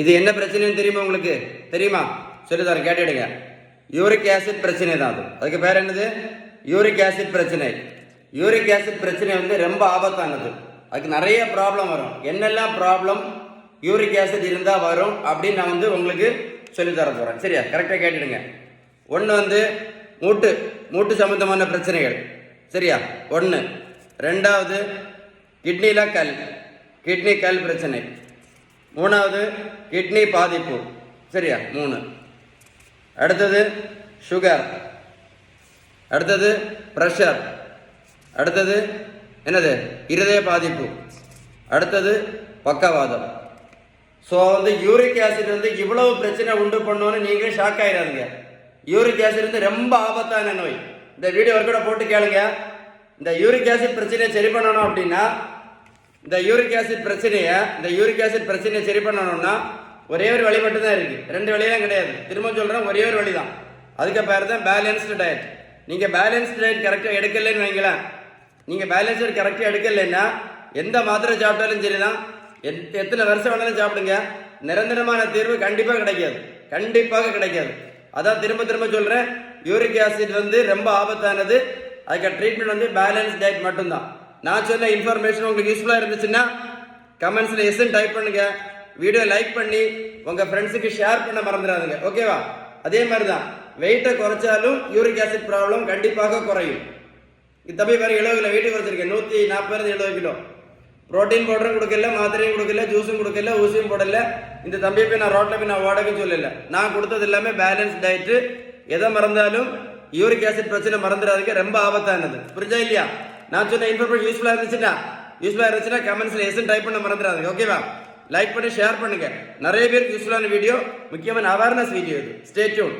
இது என்ன பிரச்சனைன்னு தெரியுமா உங்களுக்கு? தெரியுமா? சொல்லி தரேன், கேட்டுடுங்க. யூரிக் ஆசிட் பிரச்சனை தான் அது. அதுக்கு பேர் என்னது? யூரிக் ஆசிட் பிரச்சனை. யூரிக் ஆசிட் பிரச்சனை வந்து ரொம்ப ஆபத்தானது. அதுக்கு நிறைய ப்ராப்ளம் வரும். என்னெல்லாம் ப்ராப்ளம் யூரிக் ஆசிட் இருந்தால் வரும் அப்படின்னு நான் வந்து உங்களுக்கு சொல்லித்தர போகிறேன். சரியா? கரெக்டாக கேட்டுடுங்க. ஒன்று வந்து மூட்டு சம்பந்தமான பிரச்சனைகள். சரியா? ஒன்று. ரெண்டாவது கிட்னியில் கிட்னி கல் பிரச்சனை. மூணாவது கிட்னி பாதிப்பு. சரியா? 3. அடுத்தது சுகர். அடுத்தது ப்ரெஷர். அடுத்தது என்னது? இருதய பாதிப்பு. அடுத்தது பக்கவாதம். ஸோ வந்து யூரிக் ஆசிட் வந்து இவ்வளவு பிரச்சனை உண்டு பண்ணோன்னு நீங்களே ஷாக் ஆயிடாதுங்க. யூரிக் ஆசிட் வந்து ரொம்ப ஆபத்தான நோய். இந்த வீடியோ கூட போட்டு கேளுங்க. இந்த யூரிக் ஆசிட் பிரச்சனையை சரி பண்ணணும் அப்படின்னா, இந்த யூரிக் ஆசிட் பிரச்சனையை சரி பண்ணணும்னா ஒரே ஒரு வழி மட்டும்தான் இருக்கு. 2 வழியெல்லாம் கிடையாது. திரும்ப சொல்றேன், ஒரே ஒரு வழி தான். அதுக்கு பேர் தான் பேலன்ஸ்டு டயட். நீங்க பேலன்ஸ்டு டயட் கரெக்டாக எடுக்கலன்னு வைங்களேன். நீங்க பேலன்ஸ்டு கரெக்டாக எடுக்கலைன்னா எந்த மாத்திரை சாப்பிட்டாலும் சரிதான், எத்தனை வருஷம் வேணாலும் சாப்பிடுங்க, நிரந்தரமான தீர்வு கண்டிப்பாக கிடைக்காது. அதான் திரும்ப சொல்றேன், யூரிக் ஆசிட் வந்து ரொம்ப ஆபத்தானது. அதுக்கு ட்ரீட்மெண்ட் வந்து பேலன்ஸ் டயட் மட்டும்தான். நான் சொன்ன இன்ஃபர்மேஷன் உங்களுக்கு யூஸ்ஃபுல்லாக இருந்துச்சுன்னா கமெண்ட்ஸில் எஸ்ன்னு டைப் பண்ணுங்க. வீடியோ லைக் பண்ணி உங்கள் ஃப்ரெண்ட்ஸுக்கு ஷேர் பண்ண மறந்துடாதுங்க. ஓகேவா? அதே மாதிரி தான் வெயிட்டை குறைச்சாலும் யூரிக் ஆசிட் ப்ராப்ளம் கண்டிப்பாக குறையும். தம்பி பாருங்க, 70 கிலோ வெயிட் குறைச்சிருக்கேன். 140 70 கிலோ. ப்ரோட்டீன் பவுடரும் கொடுக்கல, மாத்திரையும் கொடுக்கல, ஜூஸும் கொடுக்கல, ஊசியும் போடல. இந்த தம்பியை போய் நான் ரோட்டில் போய் நான் ஓடக்குன்னு சொல்லல. நான் கொடுத்தது எல்லாமே பேலன்ஸ் டயட்டு. எதை மறந்தாலும் யூரிக் ஆசிட் பிரச்சனை மறந்துடாதுக்கு, ரொம்ப ஆபத்தானது. புரிஞ்சா இல்லையா? நான் சொன்ன இன்ஃபர்மேஷன் யூஸ்ஃபுல்லாக இருந்துச்சுன்னா கமெண்ட்ஸில் எஸ்ன்னு டைப் பண்ண மறந்துடாதுங்க. ஓகேவா? லைக் பண்ணி ஷேர் பண்ணுங்க. நிறைய பேருக்கு யூஸ்ஃபுல்லான வீடியோ, முக்கியமான அவேர்னஸ் வீடியோ இது. Stay tune.